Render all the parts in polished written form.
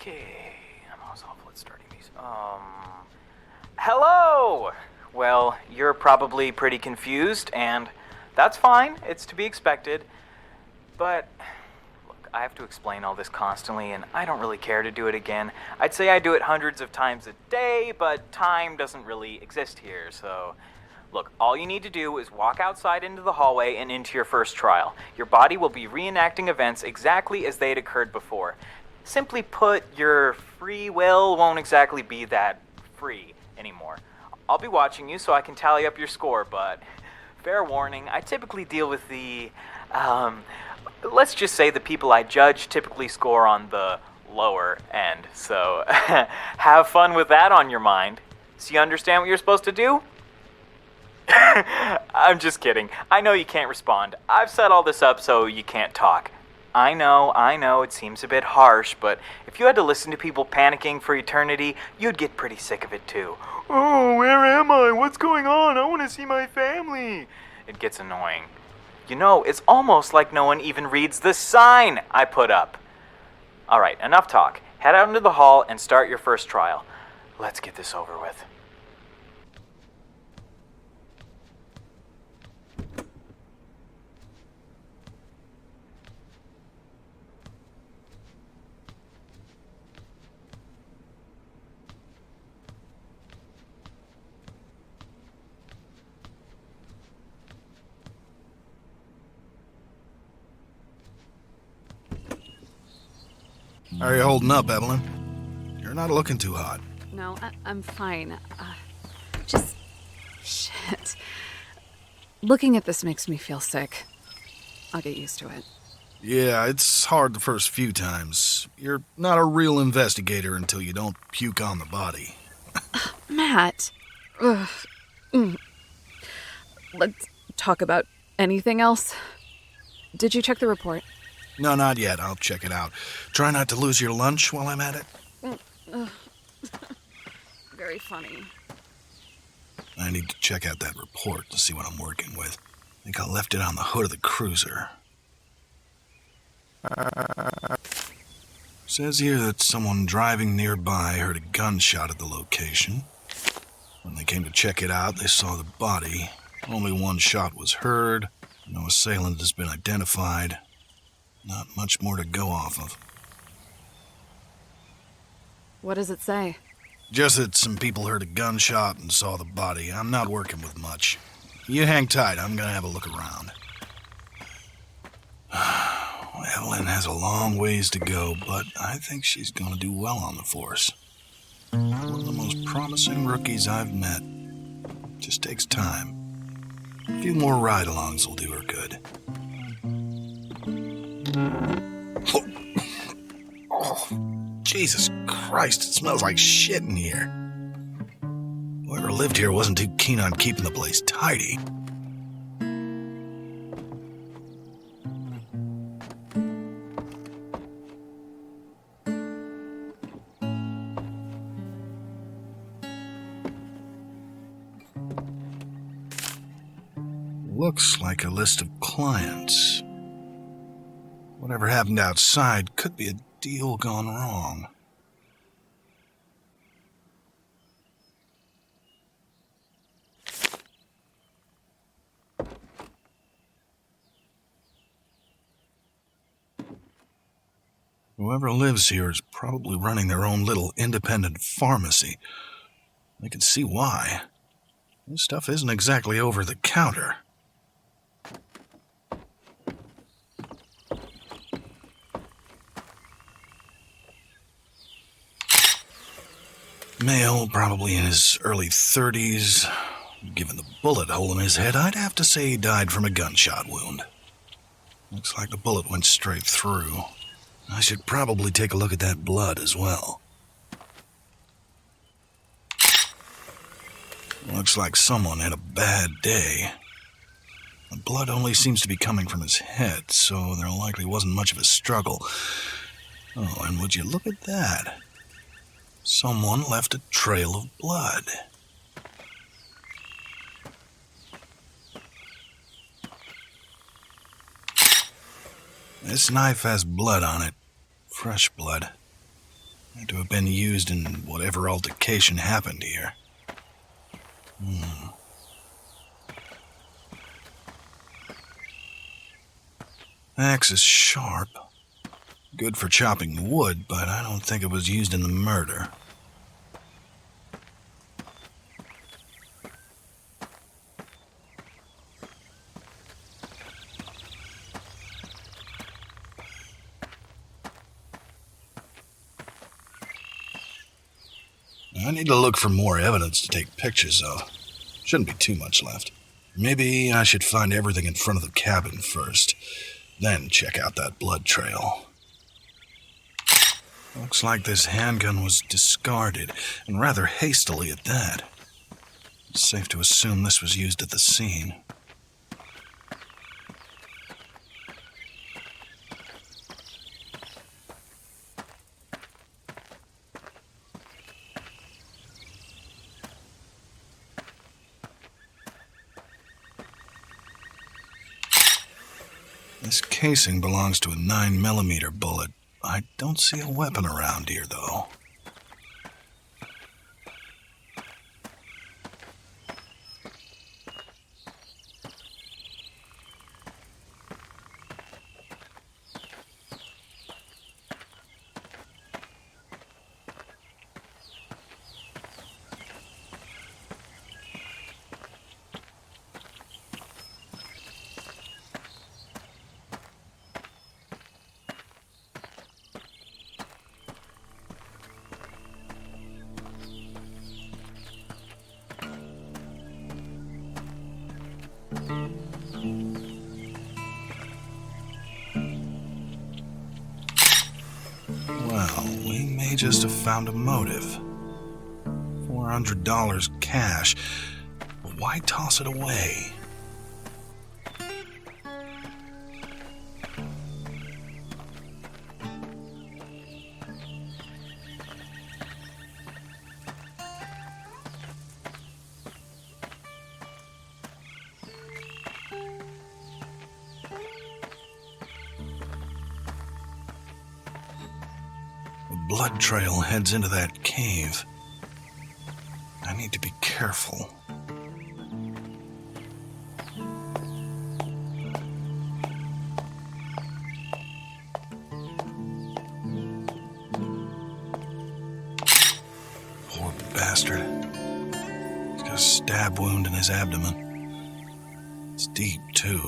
Okay, I'm always awful at starting these. Hello! Well, you're probably pretty confused, and that's fine. It's to be expected. But, look, I have to explain all this constantly, and I don't really care to do it again. I'd say I do it hundreds of times a day, but time doesn't really exist here, so... Look, all you need to do is walk outside into the hallway and into your first trial. Your body will be reenacting events exactly as they had occurred before. Simply put, your free will won't exactly be that free anymore. I'll be watching you so I can tally up your score, but fair warning, I typically deal with let's just say the people I judge typically score on the lower end, so have fun with that on your mind. So you understand what you're supposed to do? I'm just kidding. I know you can't respond. I've set all this up so you can't talk. I know, it seems a bit harsh, but if you had to listen to people panicking for eternity, you'd get pretty sick of it too. Oh, where am I? What's going on? I want to see my family. It gets annoying. You know, it's almost like no one even reads the sign I put up. Alright, enough talk. Head out into the hall and start your first trial. Let's get this over with. How are you holding up, Evelyn? You're not looking too hot. No, I'm fine. Shit. Looking at this makes me feel sick. I'll get used to it. Yeah, it's hard the first few times. You're not a real investigator until you don't puke on the body. Matt. Ugh. Let's talk about anything else. Did you check the report? No, not yet. I'll check it out. Try not to lose your lunch while I'm at it. Very funny. I need to check out that report to see what I'm working with. I think I left it on the hood of the cruiser. Says here that someone driving nearby heard a gunshot at the location. When they came to check it out, they saw the body. Only one shot was heard. No assailant has been identified. Not much more to go off of. What does it say? Just that some people heard a gunshot and saw the body. I'm not working with much. You hang tight, I'm gonna have a look around. Evelyn has a long ways to go, but I think she's gonna do well on the force. One of the most promising rookies I've met. Just takes time. A few more ride-alongs will do her good. Oh, Jesus Christ, it smells like shit in here. Whoever lived here wasn't too keen on keeping the place tidy. Looks like a list of clients. Whatever happened outside could be a deal gone wrong. Whoever lives here is probably running their own little independent pharmacy. I can see why. This stuff isn't exactly over the counter. Male, probably in his early 30s. Given the bullet hole in his head, I'd have to say he died from a gunshot wound. Looks like the bullet went straight through. I should probably take a look at that blood as well. Looks like someone had a bad day. The blood only seems to be coming from his head, so there likely wasn't much of a struggle. Oh, and would you look at that? Someone left a trail of blood. This knife has blood on it. Fresh blood. Had to have been used in whatever altercation happened here. Axe is sharp. Good for chopping wood, but I don't think it was used in the murder. I need to look for more evidence to take pictures of. Shouldn't be too much left. Maybe I should find everything in front of the cabin first, then check out that blood trail. Looks like this handgun was discarded, and rather hastily at that. It's safe to assume this was used at the scene. This casing belongs to a 9mm bullet. I don't see a weapon around here, though. Well, we may just have found a motive. $400 cash, but why toss it away? The blood trail heads into that cave. I need to be careful. Poor bastard. He's got a stab wound in his abdomen. It's deep, too.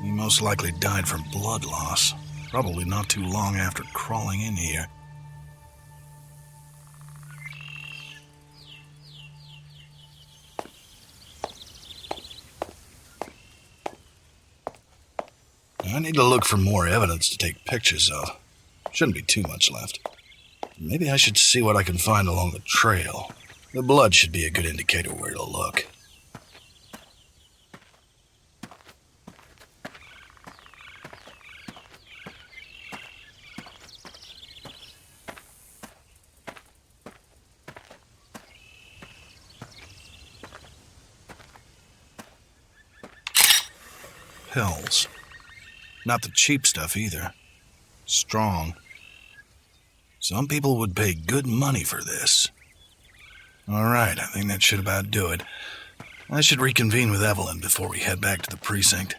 He most likely died from blood loss. Probably not too long after crawling in here. I need to look for more evidence to take pictures of. Shouldn't be too much left. Maybe I should see what I can find along the trail. The blood should be a good indicator where to look. pills. Not the cheap stuff either. Strong. Some people would pay good money for this. All right, I think that should about do it. I should reconvene with Evelyn before we head back to the precinct.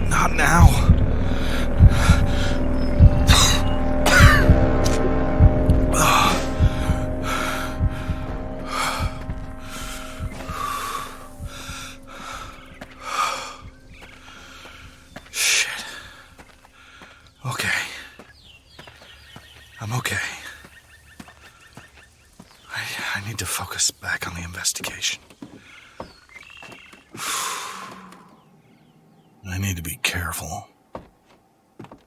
Not now. Shit. Okay. I'm okay. I need to focus back on the investigation. I need to be careful.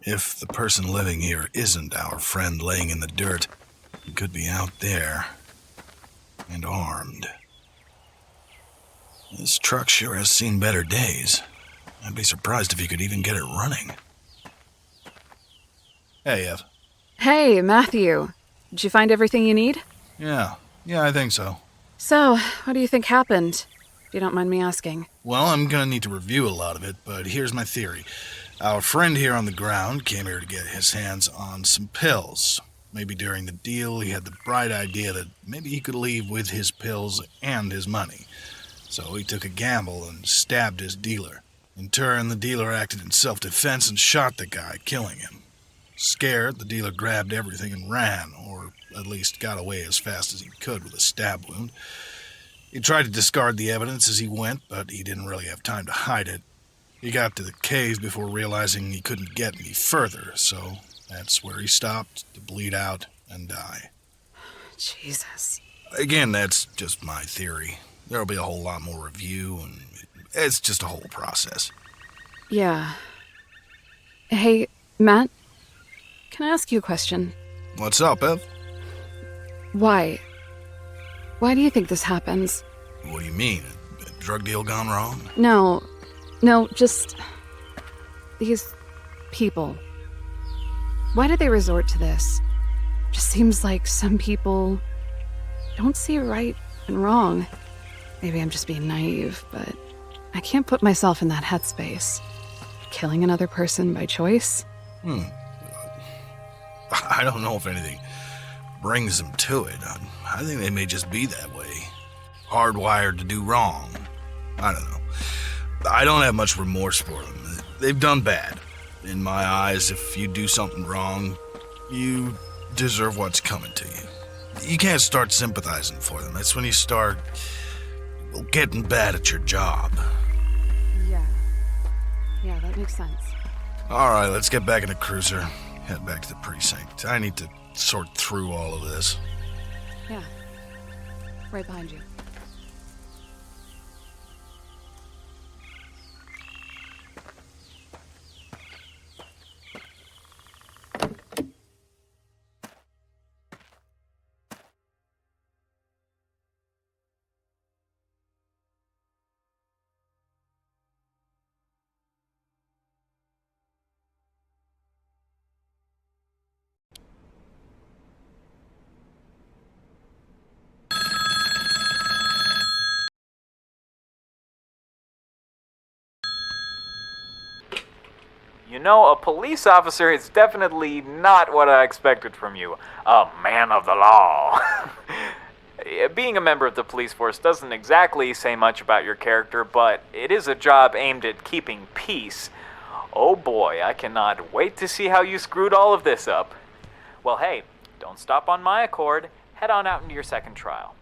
If the person living here isn't our friend laying in the dirt, he could be out there and armed. This truck sure has seen better days. I'd be surprised if he could even get it running. Hey, Ev. Hey, Matthew. Did you find everything you need? Yeah, I think so. So, what do you think happened? If you don't mind me asking. Well, I'm gonna need to review a lot of it, but here's my theory. Our friend here on the ground came here to get his hands on some pills. Maybe during the deal, he had the bright idea that maybe he could leave with his pills and his money. So he took a gamble and stabbed his dealer. In turn, the dealer acted in self-defense and shot the guy, killing him. Scared, the dealer grabbed everything and ran, or at least got away as fast as he could with a stab wound. He tried to discard the evidence as he went, but he didn't really have time to hide it. He got to the cave before realizing he couldn't get any further, so that's where he stopped to bleed out and die. Jesus. Again, that's just my theory. There'll be a whole lot more review, and it's just a whole process. Yeah. Hey, Matt, can I ask you a question? What's up, Ev? Why? Why do you think this happens? What do you mean? A drug deal gone wrong? No, just these people. Why do they resort to this? Just seems like some people don't see right and wrong. Maybe I'm just being naive, but I can't put myself in that headspace. Killing another person by choice? I don't know if anything brings them to it. I think they may just be that way. Hardwired to do wrong. I don't know. I don't have much remorse for them. They've done bad. In my eyes, if you do something wrong, you deserve what's coming to you. You can't start sympathizing for them. That's when you start getting bad at your job. Yeah, that makes sense. All right, let's get back in the cruiser. Head back to the precinct. I need to sort through all of this. Yeah. Right behind you. You know, a police officer is definitely not what I expected from you. A man of the law. Being a member of the police force doesn't exactly say much about your character, but it is a job aimed at keeping peace. Oh boy, I cannot wait to see how you screwed all of this up. Well, hey, don't stop on my accord. Head on out into your second trial.